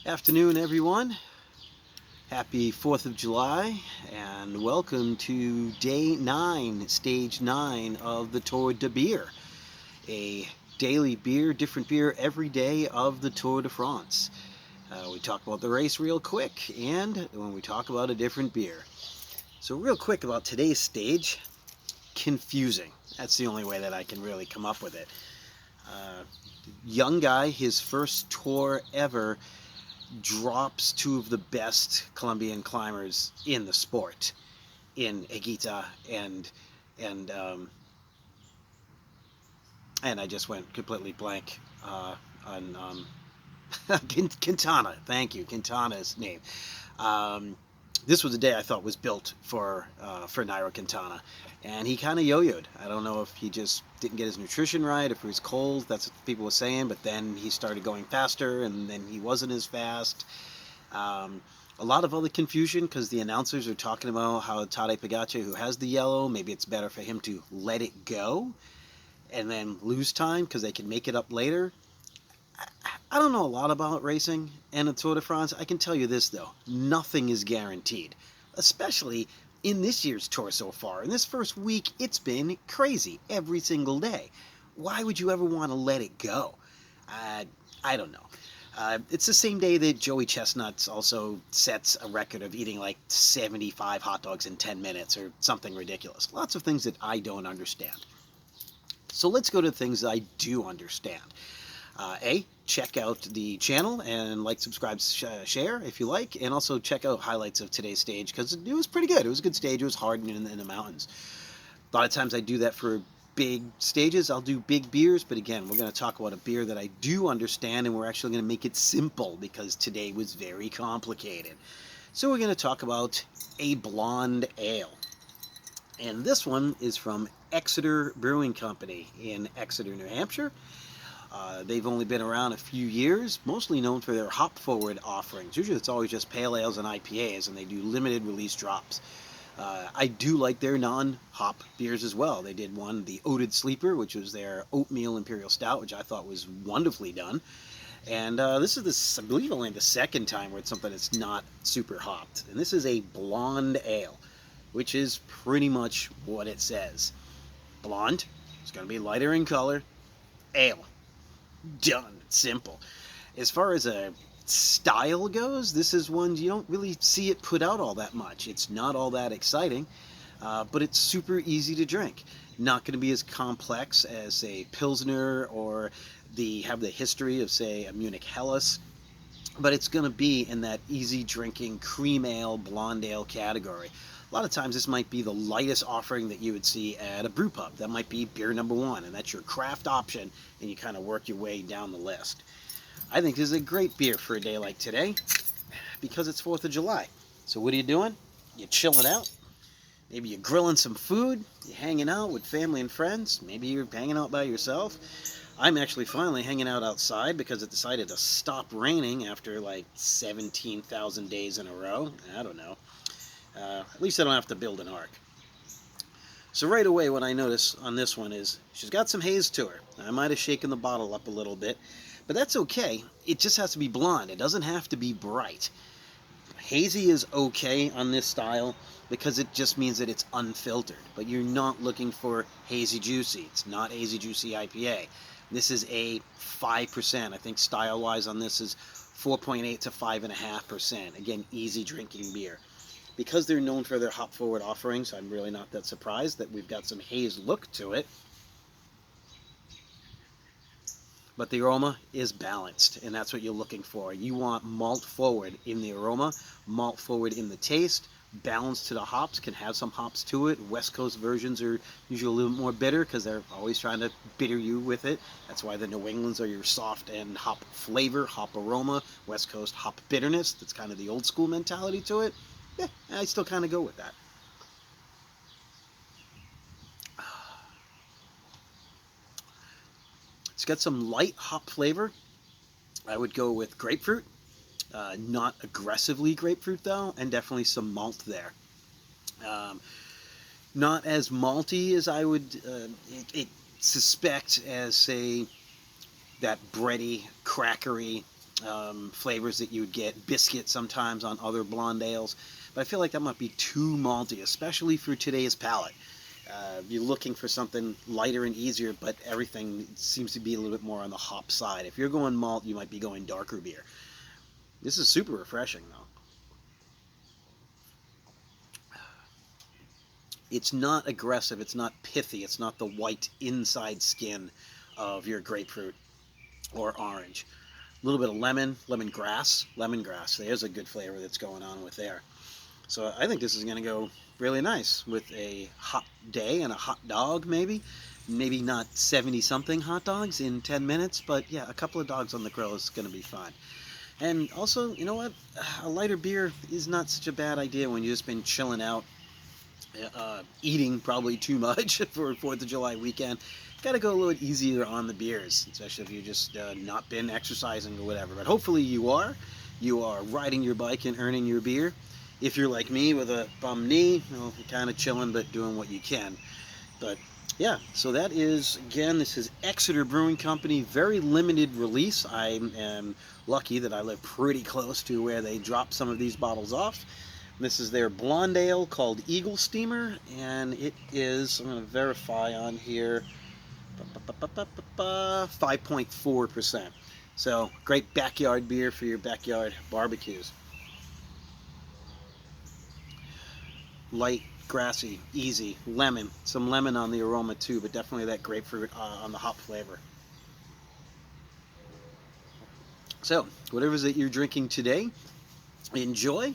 Afternoon, everyone. Happy 4th of July, and welcome to day 9, stage 9 of the Tour de Beer, a daily beer, different beer every day of the Tour de France. We talk about the race real quick, and when we talk about a different beer. So, real quick about today's stage, confusing. That's the only way that I can really come up with it. Uh, Young guy, his first tour ever, drops two of the best Colombian climbers in the sport, in Higuita and and I just went completely blank on Quintana. Thank you, Quintana's name. Um, this was a day I thought was built for Nairo Quintana, and he kind of yo-yoed. I don't know if he just didn't get his nutrition right, if he was cold. That's what people were saying. But then he started going faster, and then he wasn't as fast. Um, a lot of other confusion because the announcers are talking about how Tadej Pogacar, who has the yellow, maybe it's better for him to let it go and then lose time because they can make it up later. I don't know a lot about racing and the Tour de France. I can tell you this though, nothing is guaranteed, especially in this year's tour so far. In this first week, it's been crazy every single day. Why would you ever want to let it go? Uh, I don't know. It's the same day that Joey Chestnuts also sets a record of eating like 75 hot dogs in 10 minutes or something ridiculous. Lots of things that I don't understand. So let's go to things that I do understand. Check out the channel and like, subscribe, share if you like, and also check out highlights of today's stage because it was pretty good. It was a good stage. It was hard in the mountains. A lot of times I do that for big stages. I'll do big beers, but again, we're going to talk about a beer that I do understand, and we're actually going to make it simple because today was very complicated. So we're going to talk about a blonde ale. And this one is from Exeter Brewing Company in Exeter, New Hampshire. They've only been around a few years, mostly known for their hop forward offerings. Usually it's always just pale ales and IPAs, and they do limited release drops. I do like their non-hop beers as well. They did one, the Oated Sleeper, which was their oatmeal imperial stout, which I thought was wonderfully done. And this is I believe, only the second time where it's something that's not super hopped. And this is a blonde ale, which is pretty much what it says. Blonde, it's going to be lighter in color. Ale, done. Simple. As far as a style goes, this is one you don't really see it put out all that much. It's not all that exciting, but it's super easy to drink. Not going to be as complex as a Pilsner or have the history of, say, a Munich Helles, but it's going to be in that easy drinking cream ale, blonde ale category. A lot of times this might be the lightest offering that you would see at a brew pub. That might be beer number one, and that's your craft option, and you kind of work your way down the list. I think this is a great beer for a day like today because it's 4th of July. So what are you doing? You're chilling out. Maybe you're grilling some food. You're hanging out with family and friends. Maybe you're hanging out by yourself. I'm actually finally hanging out outside because it decided to stop raining after like 17,000 days in a row. I don't know. At least I don't have to build an ark. So right away what I notice on this one is she's got some haze to her. I might have shaken the bottle up a little bit, but that's okay. It just has to be blonde. It doesn't have to be bright. Hazy is okay on this style because it just means that it's unfiltered, but you're not looking for hazy juicy. It's not hazy juicy IPA. This is a 5%. I think style-wise on this is 4.8 to 5.5%. Again, easy drinking beer. Because they're known for their hop forward offerings, I'm really not that surprised that we've got some haze look to it. But the aroma is balanced, and that's what you're looking for. You want malt forward in the aroma, malt forward in the taste, balance to the hops, can have some hops to it. West Coast versions are usually a little more bitter because they're always trying to bitter you with it. That's why the New Englands are your soft and hop flavor, hop aroma. West Coast hop bitterness. That's kind of the old school mentality to it. Yeah, I still kind of go with that. It's got some light hop flavor. I would go with grapefruit. Not aggressively grapefruit though, and definitely some malt there. Um, Not as malty as I would suspect as, say, that bready, crackery flavors that you would get, biscuit sometimes on other blonde ales. But I feel like that might be too malty, especially for today's palate. You're looking for something lighter and easier, but everything seems to be a little bit more on the hop side. If you're going malt, you might be going darker beer. This is super refreshing, though. It's not aggressive, it's not pithy, it's not the white inside skin of your grapefruit or orange. A little bit of lemongrass. There's a good flavor that's going on with there. So I think this is going to go really nice with a hot day and a hot dog, maybe. Maybe not 70 something hot dogs in 10 minutes, but yeah, a couple of dogs on the grill is going to be fine. And also, you know what? A lighter beer is not such a bad idea when you've just been chilling out, eating probably too much for 4th of July weekend. Got to go a little easier on the beers, especially if you've just not been exercising or whatever. But hopefully you are. You are riding your bike and earning your beer. If you're like me with a bum knee, well, you're kind of chilling but doing what you can. But yeah, so that is, again, this is Exeter Brewing Company, very limited release. I am lucky that I live pretty close to where they drop some of these bottles off. This is their blonde ale called Eagle Steamer, and it is, I'm going to verify on here, 5.4%. So great backyard beer for your backyard barbecues. Light, grassy, easy, lemon. Some lemon on the aroma too, but definitely that grapefruit on the hop flavor. So whatever it is that you're drinking today, enjoy.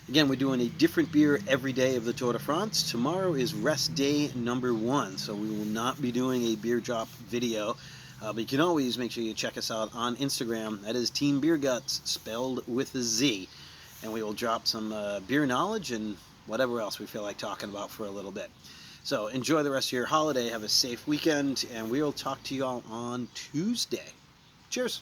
Again, we're doing a different beer every day of the Tour de France. Tomorrow is rest day number 1, so we will not be doing a beer drop video. But you can always make sure you check us out on Instagram. That is Team Beer Guts, spelled with a Z. And we will drop some beer knowledge and whatever else we feel like talking about for a little bit. So enjoy the rest of your holiday. Have a safe weekend, and we'll talk to you all on Tuesday. Cheers.